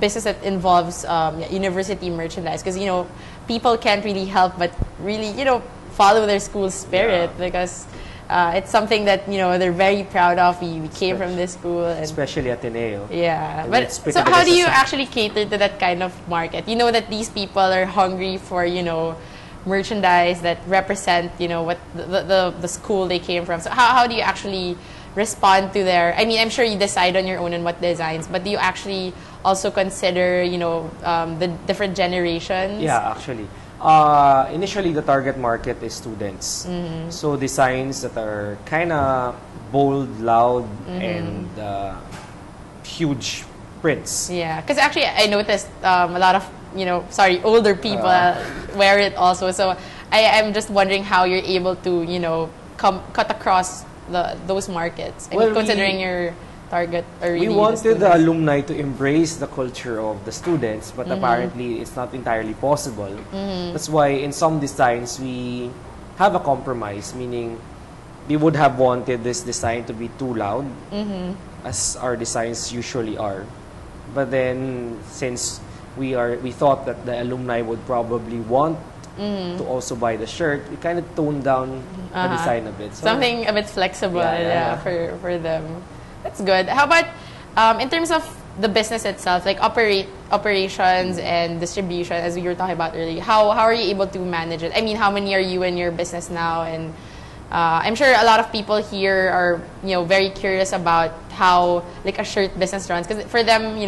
business that involves university merchandise, because people can't really help but really follow their school spirit, because it's something that they're very proud of. We came from this school, and especially Ateneo. Yeah, but so how do you actually cater to that kind of market? You know that these people are hungry for merchandise that represent what the school they came from. So how do you actually respond to their? I mean, I'm sure you decide on your own on what designs, but do you actually also consider the different generations? Yeah, actually. Initially, the target market is students. So designs that are kind of bold, loud, and huge prints. Yeah, because actually I noticed a lot of older people wear it also. So I'm just wondering how you're able to cut across those markets. I mean, considering your target we wanted the alumni to embrace the culture of the students, but apparently it's not entirely possible. That's why in some designs we have a compromise, meaning we would have wanted this design to be too loud, as our designs usually are. But then since we thought that the alumni would probably want to also buy the shirt, we kind of toned down the design a bit. So something a bit flexible, for them. That's good. How about in terms of the business itself, like operations and distribution, as we were talking about earlier? How are you able to manage it? I mean, how many are you in your business now? And I'm sure a lot of people here are very curious about how like a shirt business runs, because for them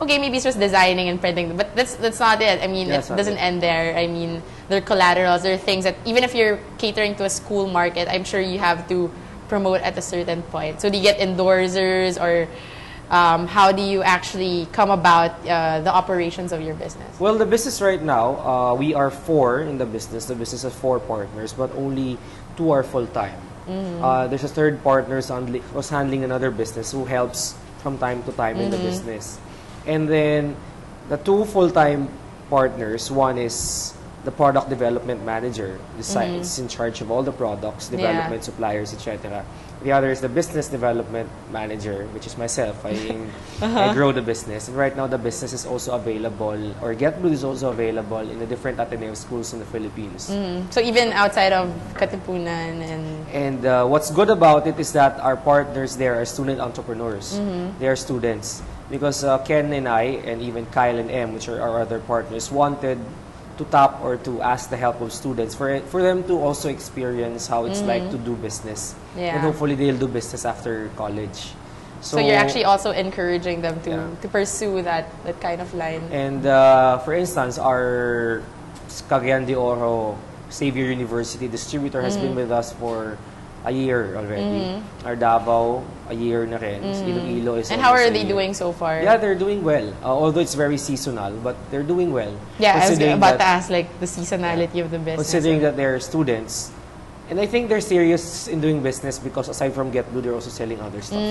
okay, maybe it's just designing and printing, but that's not it. I mean, it doesn't end there. I mean, there are collaterals, there are things that even if you're catering to a school market, I'm sure you have to promote at a certain point. So do you get endorsers, or how do you actually come about the operations of your business? Well, the business right now, we are 4 in the business. The business has 4 partners, but only 2 are full-time. There's a third partner who's handling another business who helps from time to time in the business. And then the 2 full-time partners, one is the product development manager, is in charge of all the products, development, suppliers, etc. The other is the business development manager, which is myself. I grow the business. And right now the business is also available, or Getblued is also available in the different Ateneo schools in the Philippines. So even outside of Katipunan and what's good about it is that our partners there are student entrepreneurs. They are students. Because Ken and I, and even Kyle and M, which are our other partners, wanted to tap or to ask the help of students for them to also experience how it's like to do business. And hopefully they'll do business after college. So you're actually also encouraging them to pursue that kind of line. And for instance, our Cagayan de Oro Xavier University distributor has been with us for a year already. Our Davao, a year na rin. Iloilo is. And how are they doing so far? Yeah, they're doing well. Although it's very seasonal, but they're doing well. Yeah, I was about to ask like the seasonality of the business. Considering that they're students. And I think they're serious in doing business because aside from Getblued, they're also selling other stuff.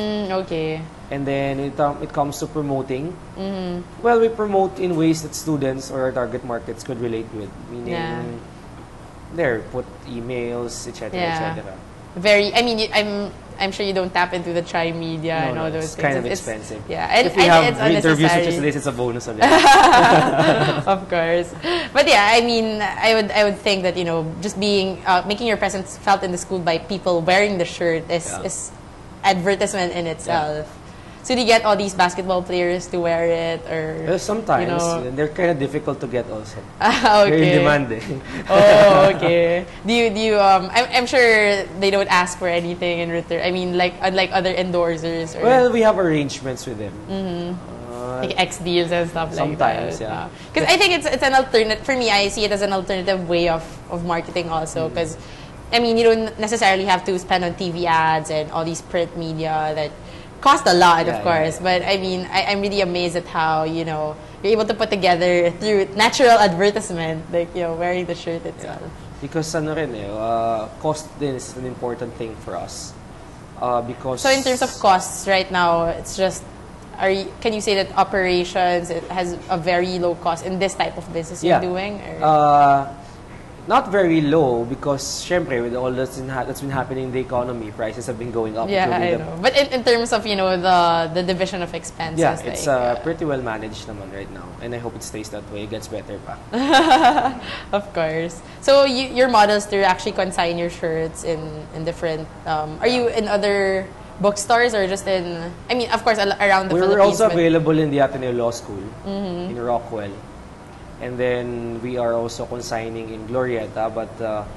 Okay. And then it comes to promoting. Well, we promote in ways that students or our target markets could relate with. Meaning, put emails, etc., etc. Very. I mean, I'm sure you don't tap into the tri-media and all those it's things. Kind of expensive. Yeah, and if we have it's interviews such as this, it's a bonus on it. Of course, but yeah, I mean, I would think that just being making your presence felt in the school by people wearing the shirt is advertisement in itself. So do you get all these basketball players to wear it, or sometimes they're kind of difficult to get also. Okay. They're in demand. Oh, okay. Do you I'm sure they don't ask for anything in return. I mean, like unlike other endorsers. Well, we have arrangements with them. Like X deals and stuff like that. Sometimes, yeah. Because I think it's an alternative. For me, I see it as an alternative way of marketing also. Because I mean, you don't necessarily have to spend on TV ads and all these print media that cost a lot, of course. But I mean, I'm really amazed at how you're able to put together through natural advertisement, like wearing the shirt itself. Because cost is an important thing for us. Because so in terms of costs, right now it's just. Can you say that operations has a very low cost in this type of business you're doing? Or? not very low because, syempre, with all that's been happening in the economy, prices have been going up. Yeah, I know. But in terms of, you know, the division of expenses, yeah, like, it's pretty well managed naman right now. And I hope it stays that way. It gets better pa. Of course. So your models to actually consign your shirts in different, are you in other bookstores or just in, I mean, of course, around the Philippines? We're also available in the Ateneo Law School in Rockwell. And then we are also consigning in Glorieta, but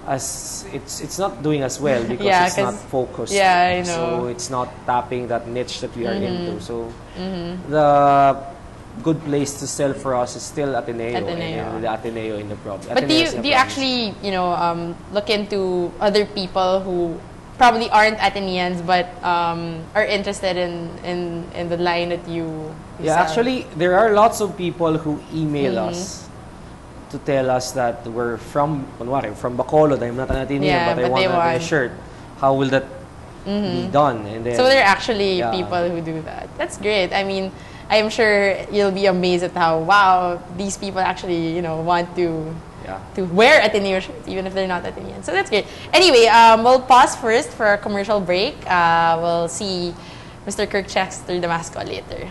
as it's not doing as well because it's not focused. Yeah, I know. So it's not tapping that niche that we are into. So the good place to sell for us is still Ateneo. And the Ateneo in the province. But do you actually, you know, look into other people who probably aren't Ateneans but are interested in the line that you yeah, sell? actually, there are lots of people who email us to tell us that we're from Bacolod. I'm not an Atenean, but I want a shirt. How will that be done? And then, so there are actually people who do that. That's great. I mean, I'm sure you'll be amazed at how, wow, these people actually, you know, want to wear Ateneo shirts, even if they're not Atenean. So that's great. Anyway, we'll pause first for a commercial break. We'll see Mr. Kirk Chester Damasco later.